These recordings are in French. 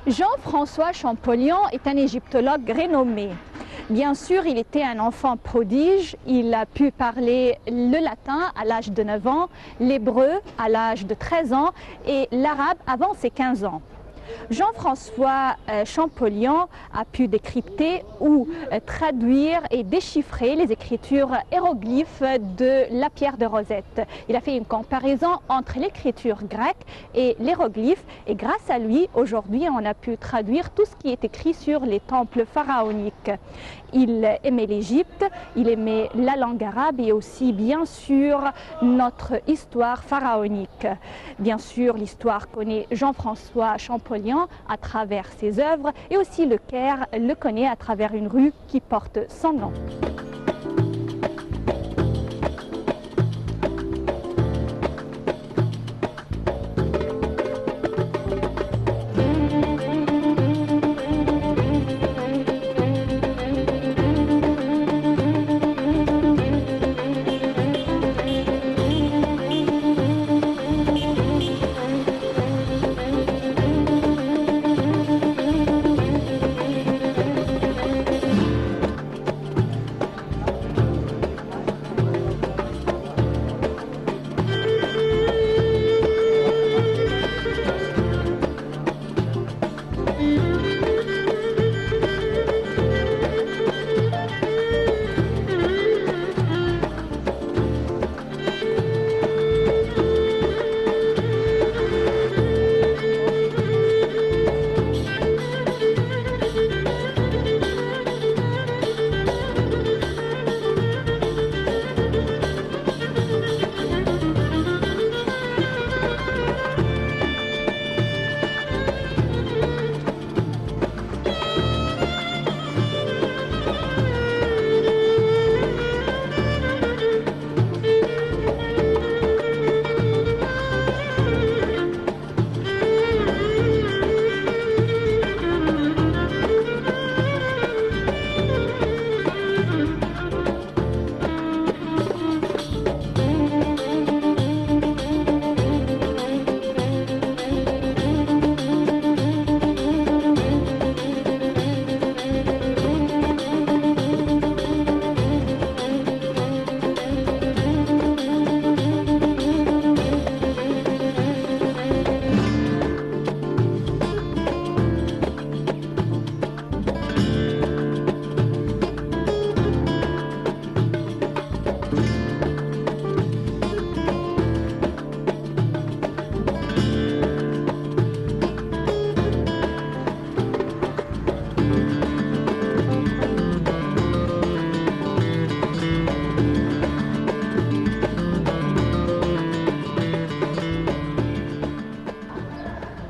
Jean-François Champollion est un égyptologue renommé. Bien sûr, il était un enfant prodige. Il a pu parler le latin à l'âge de 9 ans, l'hébreu à l'âge de 13 ans et l'arabe avant ses 15 ans. Jean-François Champollion a pu décrypter ou traduire et déchiffrer les écritures hiéroglyphes de la pierre de Rosette. Il a fait une comparaison entre l'écriture grecque et l'hiéroglyphe et grâce à lui, aujourd'hui, on a pu traduire tout ce qui est écrit sur les temples pharaoniques. Il aimait l'Égypte, il aimait la langue arabe et aussi, bien sûr, notre histoire pharaonique. Bien sûr, l'histoire connaît Jean-François Champollion à travers ses œuvres et aussi le Caire le connaît à travers une rue qui porte son nom.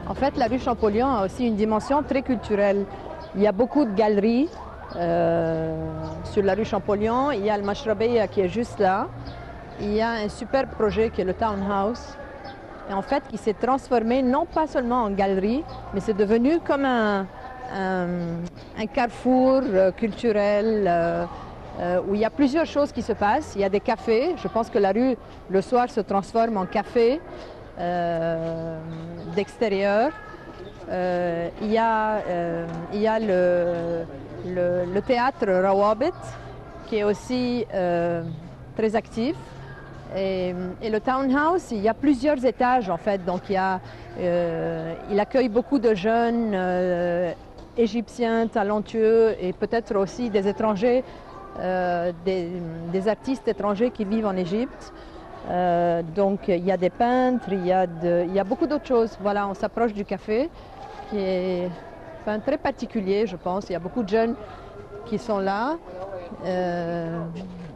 En fait, la rue Champollion a aussi une dimension très culturelle. Il y a beaucoup de galeries sur la rue Champollion. Il y a le Mashrabeya qui est juste là. Il y a un super projet qui est le Townhouse. Et en fait, qui s'est transformé non pas seulement en galerie, mais c'est devenu comme un carrefour culturel où il y a plusieurs choses qui se passent. Il y a des cafés. Je pense que la rue, le soir, se transforme en café. D'extérieur. Il y a le théâtre Rawabit qui est aussi très actif. Et le townhouse, il y a plusieurs étages en fait. Donc il accueille beaucoup de jeunes égyptiens talentueux et peut-être aussi des étrangers, des artistes étrangers qui vivent en Égypte. Donc il y a des peintres, il y a beaucoup d'autres choses. Voilà, on s'approche du café qui est très particulier, je pense. Il y a beaucoup de jeunes qui sont là.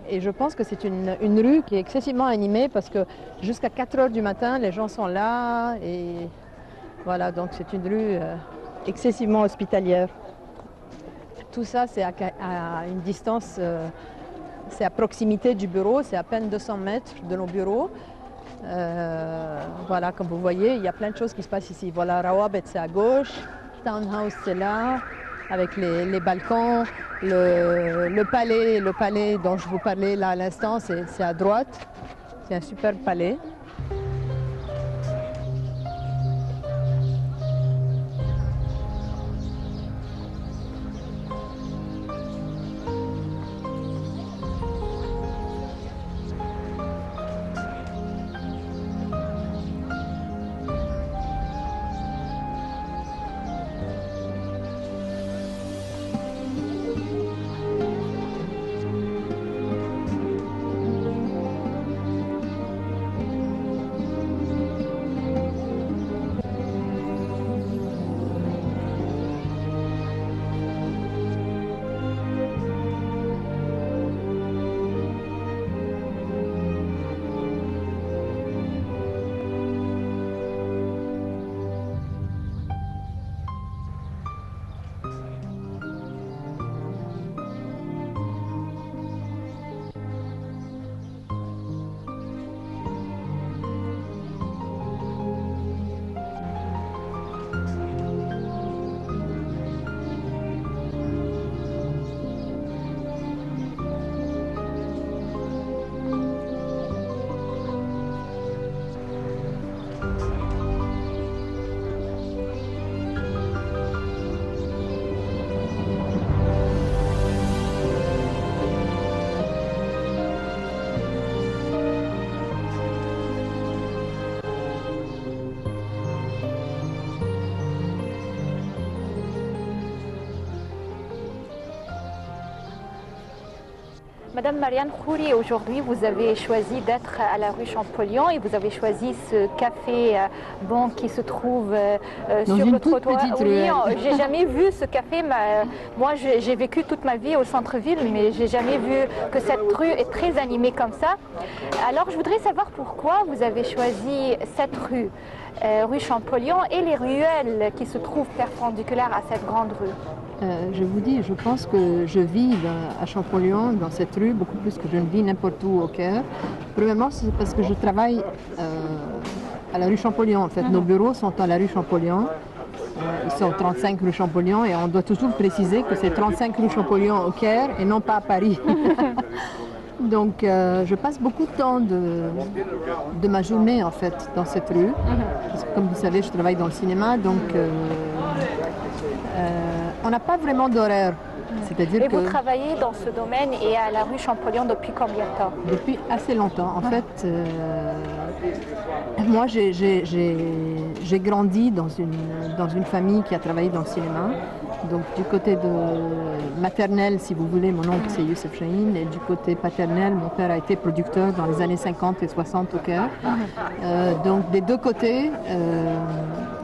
Et je pense que c'est une rue qui est excessivement animée parce que jusqu'à 4 heures du matin, les gens sont là. Et voilà, donc c'est une rue excessivement hospitalière. Tout ça, c'est à une distance... c'est à proximité du bureau, c'est à peine 200 mètres de nos bureaux. Voilà, comme vous voyez, il y a plein de choses qui se passent ici. Voilà, Rawabet, c'est à gauche, Townhouse, c'est là, avec les balcons. Le palais dont je vous parlais là à l'instant, c'est à droite. C'est un superbe palais. Madame Marianne Khouri, aujourd'hui vous avez choisi d'être à la rue Champollion et vous avez choisi ce café qui se trouve sur le trottoir. Oui, j'ai jamais vu ce café. Moi, j'ai vécu toute ma vie au centre-ville, mais j'ai jamais vu que cette rue est très animée comme ça. Alors, je voudrais savoir pourquoi vous avez choisi cette rue, rue Champollion, et les ruelles qui se trouvent perpendiculaires à cette grande rue. Je vous dis, je pense que je vis à Champollion, dans cette rue, beaucoup plus que je ne vis n'importe où au Caire. Premièrement, c'est parce que je travaille à la rue Champollion. En fait, nos bureaux sont à la rue Champollion. Ils sont 35 rue Champollion et on doit toujours préciser que c'est 35 rue Champollion au Caire et non pas à Paris. Donc, je passe beaucoup de temps de ma journée, en fait, dans cette rue. Parce que, comme vous savez, je travaille dans le cinéma, donc on n'a pas vraiment d'horaire. Et vous travaillez dans ce domaine et à la rue Champollion depuis combien de temps? Depuis assez longtemps. En fait, moi, j'ai grandi dans une famille qui a travaillé dans le cinéma. Donc, du côté de maternel, si vous voulez, mon oncle c'est Youssef Chahine, et du côté paternel, mon père a été producteur dans les années 50 et 60 au Caire. Donc, des deux côtés,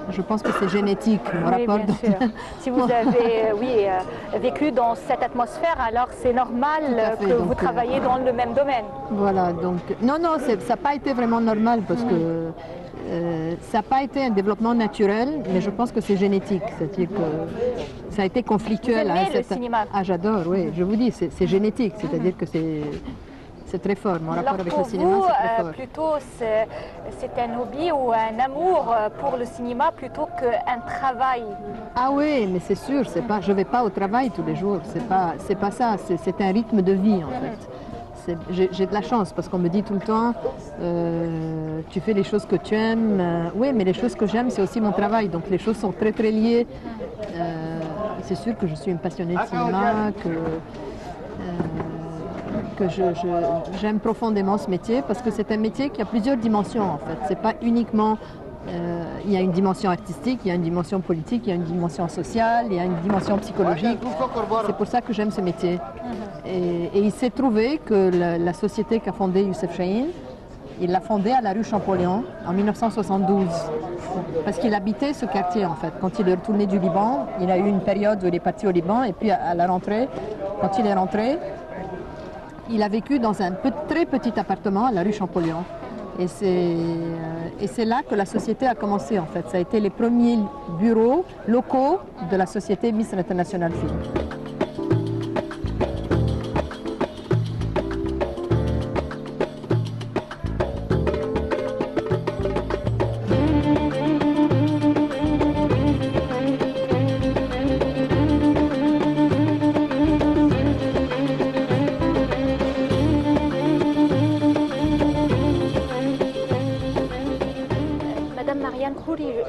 je pense que c'est génétique, mon rapport. Bien sûr. Si vous avez vécu dans cette atmosphère, alors c'est normal que vous travaillez dans le même domaine. Voilà, donc non, ça n'a pas été vraiment normal parce que ça n'a pas été un développement naturel, mais je pense que c'est génétique, c'est-à-dire que ça a été conflictuel. Vous aimez le cinéma? Ah, j'adore, oui, je vous dis, c'est génétique, c'est-à-dire que c'est très fort. Mon rapport avec le cinéma, c'est très fort. Plutôt, c'est un hobby ou un amour pour le cinéma plutôt qu'un travail. Ah oui, mais c'est sûr, je ne vais pas au travail tous les jours, c'est pas ça, c'est un rythme de vie en fait. J'ai de la chance parce qu'on me dit tout le temps, tu fais les choses que tu aimes. Oui, mais les choses que j'aime, c'est aussi mon travail, donc les choses sont très très liées. C'est sûr que je suis une passionnée de cinéma, que j'aime profondément ce métier parce que c'est un métier qui a plusieurs dimensions en fait. C'est pas uniquement, il y a une dimension artistique, il y a une dimension politique, il y a une dimension sociale, il y a une dimension psychologique. C'est pour ça que j'aime ce métier. Et il s'est trouvé que la société qu'a fondée Youssef Chahine, il l'a fondée à la rue Champollion en 1972 parce qu'il habitait ce quartier en fait. Quand il est retourné du Liban, il a eu une période où il est parti au Liban et puis à la rentrée, quand il est rentré, il a vécu dans un très petit appartement à la rue Champollion. Et c'est là que la société a commencé en fait. Ça a été les premiers bureaux locaux de la société Misr International Film.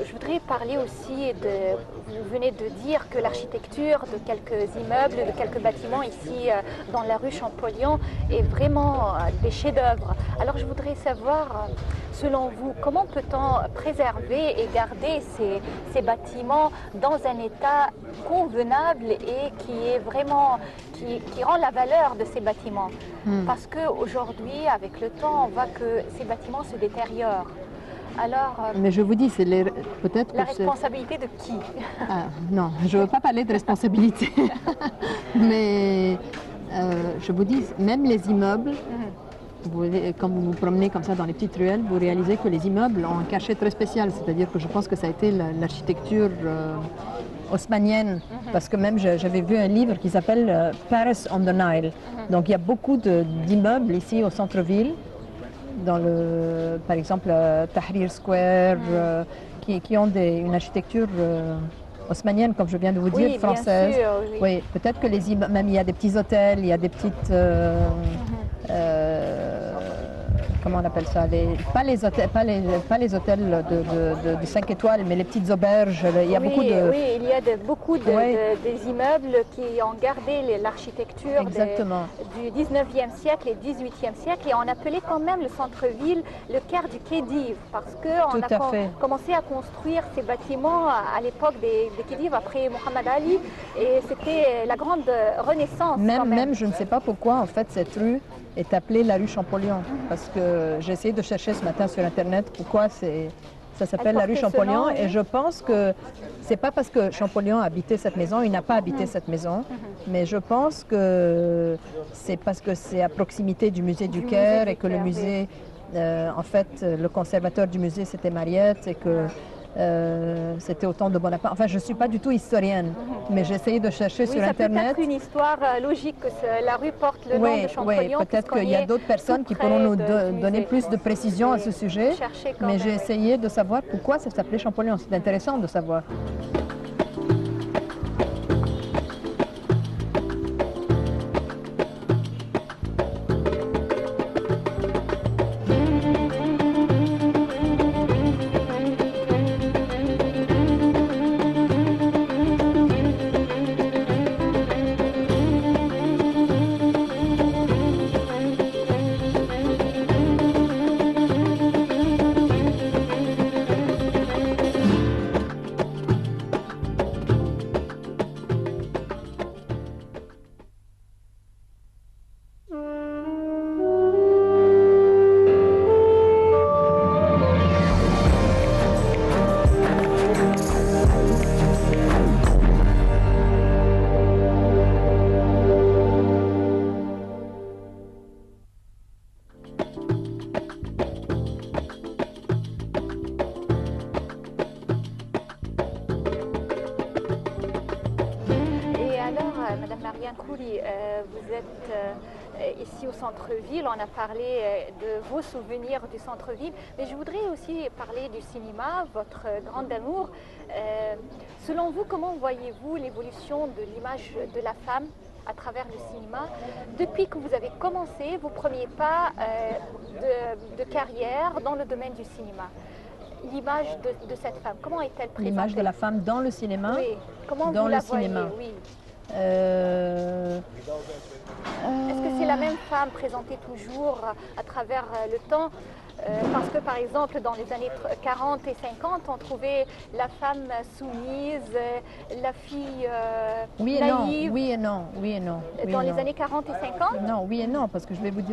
Je voudrais parler aussi vous venez de dire que l'architecture de quelques immeubles, de quelques bâtiments ici dans la rue Champollion est vraiment des chefs-d'œuvre. Alors je voudrais savoir, selon vous, comment peut-on préserver et garder ces bâtiments dans un état convenable et qui rend la valeur de ces bâtiments? Parce qu'aujourd'hui, avec le temps, on voit que ces bâtiments se détériorent. Alors, mais je vous dis, c'est peut-être la responsabilité de qui? Non, je ne veux pas parler de responsabilité. Mais je vous dis, même les immeubles, quand vous vous promenez comme ça dans les petites ruelles, vous réalisez que les immeubles ont un cachet très spécial. C'est-à-dire que je pense que ça a été l'architecture haussmannienne. Parce que même j'avais vu un livre qui s'appelle Paris on the Nile. Donc il y a beaucoup d'immeubles ici au centre-ville. Par exemple, Tahrir Square, qui ont une architecture haussmannienne, comme je viens de vous dire, française. Bien sûr, oui. Oui, peut-être que même il y a des petits hôtels, il y a des petites comment on appelle ça, pas les hôtels de 5 étoiles, mais les petites auberges. Il y a beaucoup de... Oui, il y a beaucoup des immeubles qui ont gardé l'architecture du 19e siècle et 18e siècle, et on appelait quand même le centre-ville le Caire du Khedive, parce qu'on a commencé à construire ces bâtiments à l'époque des Khedives, après Mohamed Ali, et c'était la grande renaissance. Même, je ne sais pas pourquoi, en fait, cette rue est appelée la rue Champollion, parce que j'ai essayé de chercher ce matin sur Internet pourquoi ça s'appelle la rue Champollion, et je pense que c'est pas parce que Champollion a habité cette maison, il n'a pas habité cette maison, mais je pense que c'est parce que c'est à proximité du musée du Caire, et que le musée, en fait, le conservateur du musée, c'était Mariette, et que c'était au temps de Bonaparte. Enfin, je ne suis pas du tout historienne, mais j'ai essayé de chercher sur Internet. Ça peut être une histoire logique que la rue porte le nom de Champollion. Oui, peut-être qu'il y a d'autres personnes qui pourront nous donner plus de précisions à ce sujet, mais j'ai essayé de savoir pourquoi ça s'appelait Champollion. C'est intéressant de savoir. Madame Marianne Khouri, vous êtes ici au centre-ville, on a parlé de vos souvenirs du centre-ville, mais je voudrais aussi parler du cinéma, votre grand amour. Selon vous, comment voyez-vous l'évolution de l'image de la femme à travers le cinéma depuis que vous avez commencé vos premiers pas de carrière dans le domaine du cinéma? L'image de cette femme, comment est-elle présentée? L'image de la femme dans le cinéma? Oui, comment dans vous le la cinéma. voyez? Oui. Est-ce que c'est la même femme présentée toujours à travers le temps? Parce que par exemple dans les années 40 et 50 on trouvait la femme soumise, la fille naïve. Oui et non, oui et non. Dans les années 40 et 50? Non, oui et non, parce que je vais vous dire